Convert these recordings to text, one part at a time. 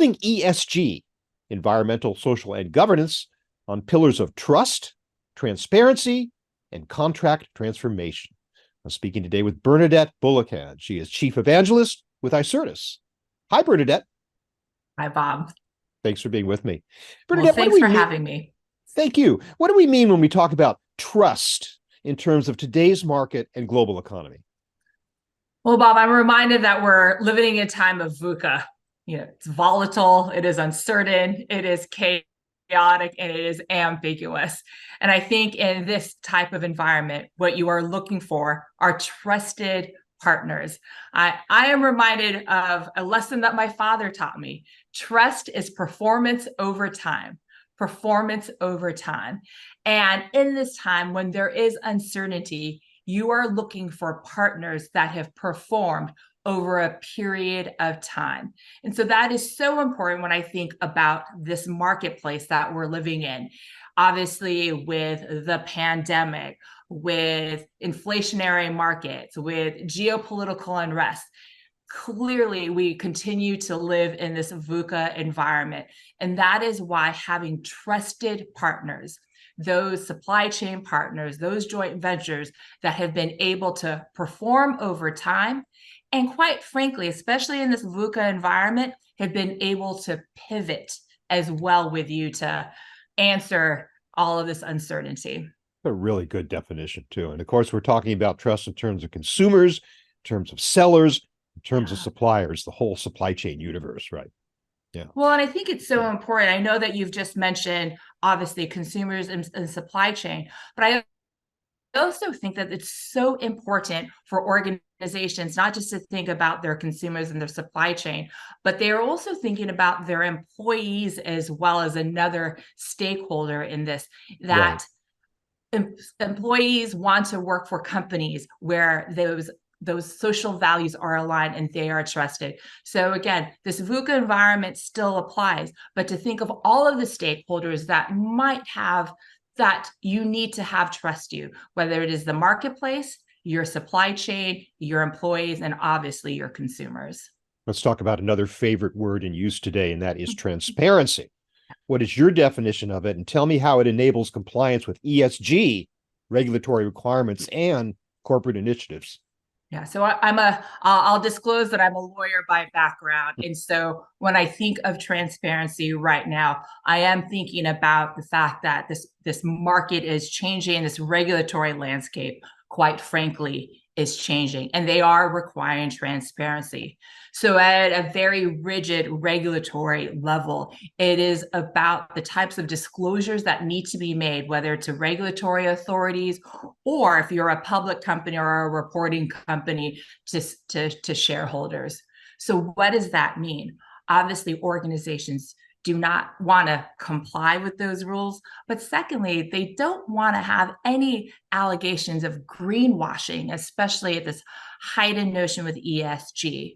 building ESG, environmental, social, and governance, on pillars of trust, transparency, and contract transformation. I'm speaking today with Bernadette Bulacan. She is chief evangelist with Icertis. Hi, Bernadette. Hi, Bob. Thanks for being with me. Well, Bernadette, what do thanks we for mean? having me. Thank you. What do we mean when we talk about trust in terms of today's market and global economy? Well, Bob, I'm reminded that we're living in a time of VUCA. It's volatile, it is uncertain, it is chaotic, and it is ambiguous. And I think in this type of environment, what you are looking for are trusted partners. I am reminded of a lesson that my father taught me. Trust is performance over time. Performance over time. And in this time, when there is uncertainty, you are looking for partners that have performed over a period of time. And so that is so important when I think about this marketplace that we're living in. Obviously, with the pandemic, with inflationary markets, with geopolitical unrest, clearly we continue to live in this VUCA environment. And that is why having trusted partners, those supply chain partners, those joint ventures that have been able to perform over time, and quite frankly, especially in this VUCA environment, have been able to pivot as well with you to answer all of this uncertainty. A really good definition, too. And of course, we're talking about trust in terms of consumers, in terms of sellers, in terms of suppliers, the whole supply chain universe, right? Yeah. Well, and I think it's so important. I know that you've just mentioned, obviously, consumers and supply chain, but I also think that it's so important for organizations not just to think about their consumers and their supply chain, but they are also thinking about their employees as well as another stakeholder in this, that employees want to work for companies where those social values are aligned and they are trusted. So again, this VUCA environment still applies, but to think of all of the stakeholders that might have that you need to have trust you, whether it is the marketplace, your supply chain, your employees, and obviously your consumers. Let's talk about another favorite word in use today, and that is transparency. What is your definition of it? And tell me how it enables compliance with ESG, regulatory requirements, and corporate initiatives. Yeah, so I'll disclose that I'm a lawyer by background. And so when I think of transparency right now, I am thinking about the fact that this market is changing, this regulatory landscape, quite frankly, is changing, and they are requiring transparency. So at a very rigid regulatory level, it is about the types of disclosures that need to be made, whether to regulatory authorities, or if you're a public company or a reporting company, to shareholders. So what does that mean? Obviously, organizations do not want to comply with those rules. But secondly, they don't want to have any allegations of greenwashing, especially at this heightened notion with ESG.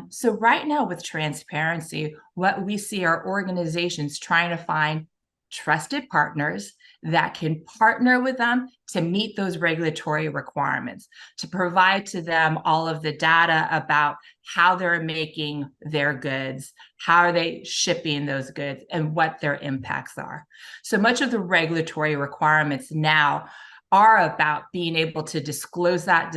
So right now with transparency, what we see are organizations trying to find trusted partners that can partner with them to meet those regulatory requirements, to provide to them all of the data about how they're making their goods, how are they shipping those goods, and what their impacts are. So much of the regulatory requirements now are about being able to disclose that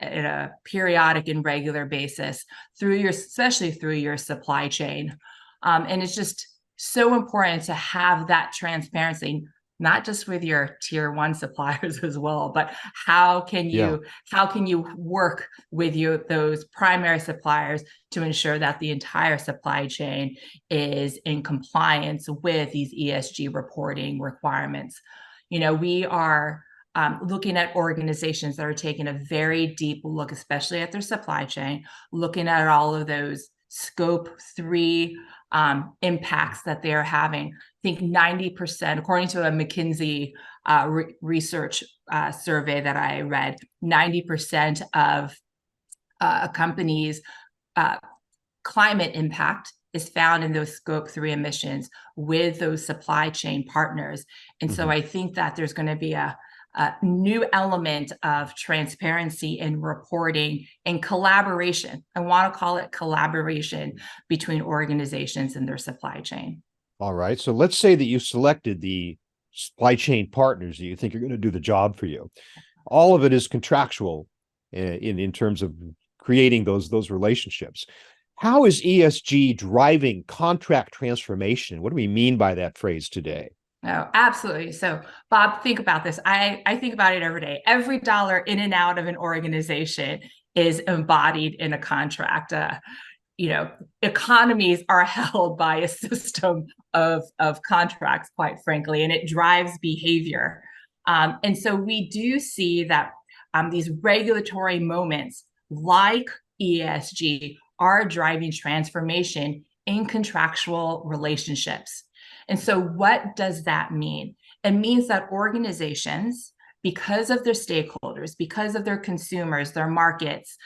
in a periodic and regular basis especially through your supply chain. And it's just so important to have that transparency, not just with your tier one suppliers as well, but how can you work with those primary suppliers to ensure that the entire supply chain is in compliance with these ESG reporting requirements. We are looking at organizations that are taking a very deep look, especially at their supply chain, looking at all of those scope 3 impacts that they're having. I think 90%, according to a McKinsey research survey that I read, 90% of a company's climate impact is found in those scope 3 emissions with those supply chain partners. And so I think that there's going to be a new element of transparency and reporting and collaboration. I want to call it collaboration between organizations and their supply chain. All right. So let's say that you selected the supply chain partners that you think are going to do the job for you. All of it is contractual in terms of creating those relationships. How is ESG driving contract transformation? What do we mean by that phrase today? Oh, absolutely. So, Bob, think about this. I think about it every day. Every dollar in and out of an organization is embodied in a contract. Economies are held by a system of contracts, quite frankly, and it drives behavior. And so we do see that these regulatory moments like ESG are driving transformation in contractual relationships. And so what does that mean? It means that organizations, because of their stakeholders, because of their consumers, their markets,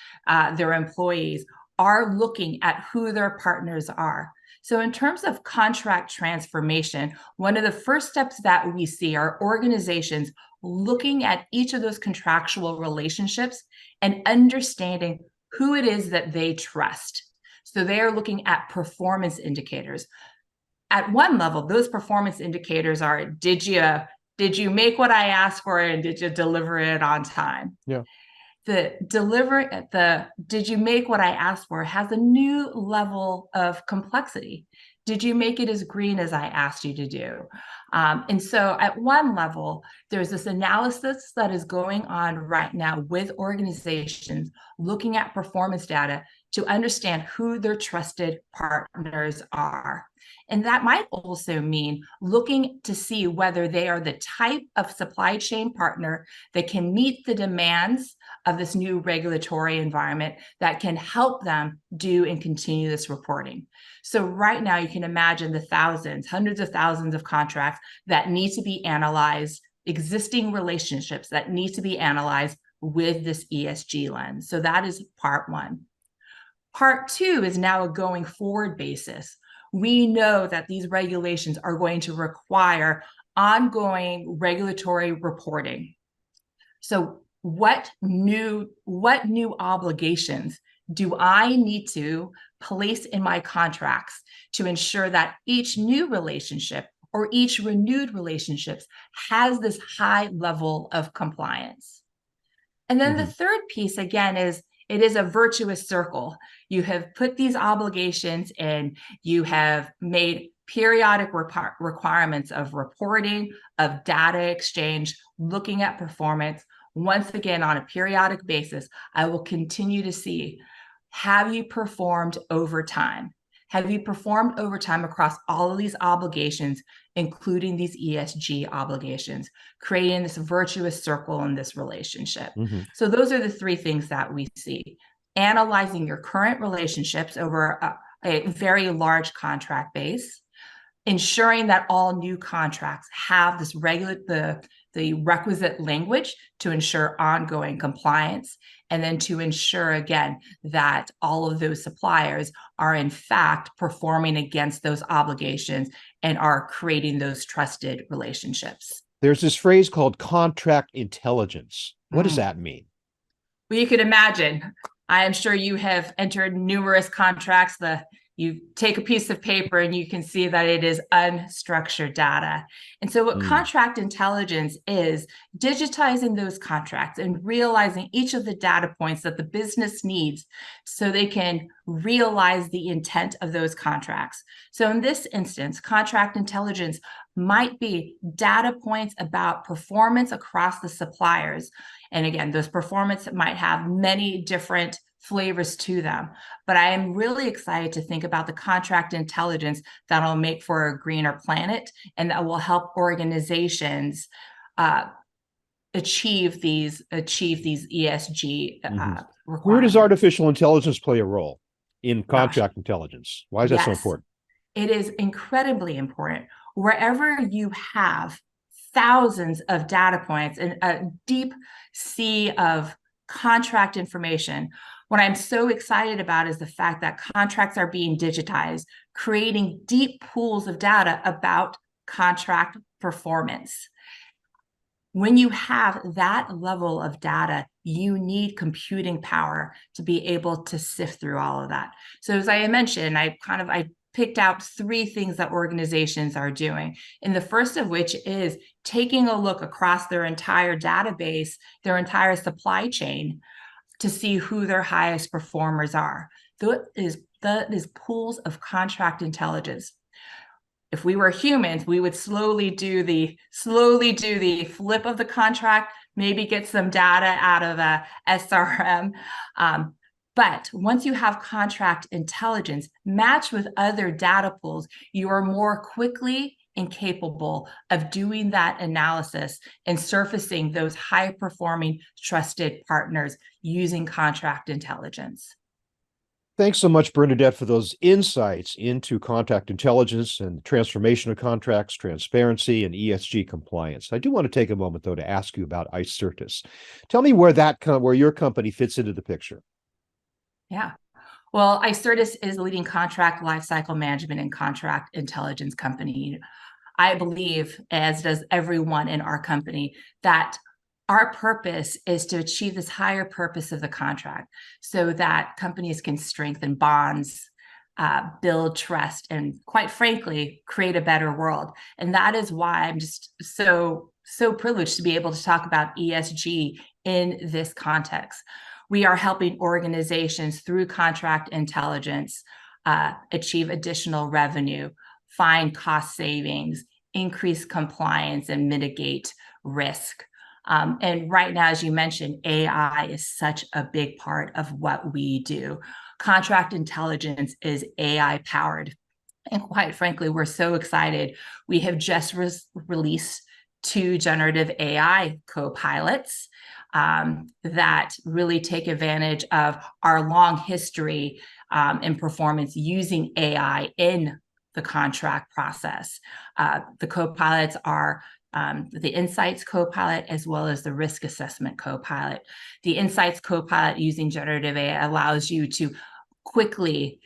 their employees, are looking at who their partners are. So in terms of contract transformation, one of the first steps that we see are organizations looking at each of those contractual relationships and understanding who it is that they trust. So they are looking at performance indicators. At one level, those performance indicators are, did you make what I asked for and did you deliver it on time? Yeah. Did you make what I asked for has a new level of complexity. Did you make it as green as I asked you to do? And so at one level, there's this analysis that is going on right now with organizations looking at performance data to understand who their trusted partners are. And that might also mean looking to see whether they are the type of supply chain partner that can meet the demands of this new regulatory environment that can help them do and continue this reporting. So right now you can imagine the thousands, hundreds of thousands of contracts that need to be analyzed, existing relationships that need to be analyzed with this ESG lens. So that is part one. Part two is now a going forward basis. We know that these regulations are going to require ongoing regulatory reporting. So what new obligations do I need to place in my contracts to ensure that each new relationship or each renewed relationships has this high level of compliance? And then the third piece, again, is it is a virtuous circle. You have put these obligations in, you have made periodic requirements of reporting, of data exchange, looking at performance. Once again, on a periodic basis, I will continue to see, have you performed over time? Have you performed over time across all of these obligations, including these ESG obligations, creating this virtuous circle in this relationship? So those are the three things that we see. Analyzing your current relationships over a very large contract base, ensuring that all new contracts have this the requisite language to ensure ongoing compliance, and then to ensure, again, that all of those suppliers are in fact performing against those obligations and are creating those trusted relationships. There's this phrase called contract intelligence. What does that mean? Well, you can imagine, I am sure you have entered numerous contracts. You take a piece of paper and you can see that it is unstructured data. And so what contract intelligence is digitizing those contracts and realizing each of the data points that the business needs so they can realize the intent of those contracts. So in this instance, contract intelligence might be data points about performance across the suppliers. And again, those performance might have many different flavors to them. But I am really excited to think about the contract intelligence that'll make for a greener planet and that will help organizations achieve these ESG requirements. Where does artificial intelligence play a role in contract intelligence? Why is that so important? It is incredibly important. Wherever you have thousands of data points and a deep sea of contract information, what I'm so excited about is the fact that contracts are being digitized, creating deep pools of data about contract performance. When you have that level of data, you need computing power to be able to sift through all of that. So as I mentioned, I picked out 3 things that organizations are doing. And the first of which is taking a look across their entire database, their entire supply chain, to see who their highest performers are. That is pools of contract intelligence. If we were humans, we would slowly do the flip of the contract, maybe get some data out of a SRM. But once you have contract intelligence matched with other data pools, you are more quickly and capable of doing that analysis and surfacing those high-performing, trusted partners using contract intelligence. Thanks so much, Bernadette, for those insights into contract intelligence and transformation of contracts, transparency, and ESG compliance. I do want to take a moment, though, to ask you about Icertis. Tell me where your company fits into the picture. Yeah. Well, Icertis is a leading contract lifecycle management and contract intelligence company. I believe, as does everyone in our company, that our purpose is to achieve this higher purpose of the contract so that companies can strengthen bonds, build trust, and quite frankly, create a better world. And that is why I'm just so privileged to be able to talk about ESG in this context. We are helping organizations through contract intelligence achieve additional revenue, find cost savings, increase compliance, and mitigate risk. And right now, as you mentioned, AI is such a big part of what we do. Contract intelligence is AI powered. And quite frankly, we're so excited. We have just released 2 generative AI co-pilots that really take advantage of our long history and performance using AI in the contract process. The co-pilots are the Insights Copilot as well as the Risk Assessment Copilot. The Insights Copilot using generative AI allows you to quickly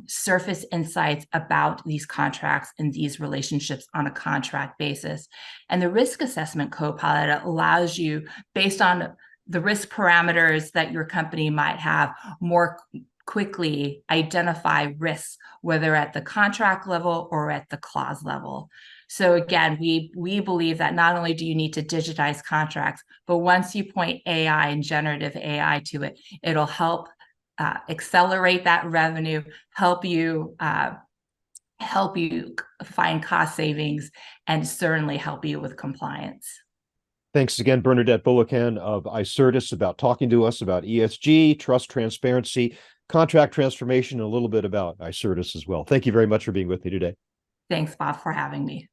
surface insights about these contracts and these relationships on a contract basis. And the Risk Assessment Copilot allows you, based on the risk parameters that your company might have, more quickly identify risks, whether at the contract level or at the clause level. So again, we believe that not only do you need to digitize contracts, but once you point AI and generative AI to it, it'll help accelerate that revenue, help you find cost savings, and certainly help you with compliance. Thanks again, Bernadette Bulacan of Icertis, about talking to us about ESG, trust, transparency, contract transformation, and a little bit about Icertis as well. Thank you very much for being with me today. Thanks, Bob, for having me.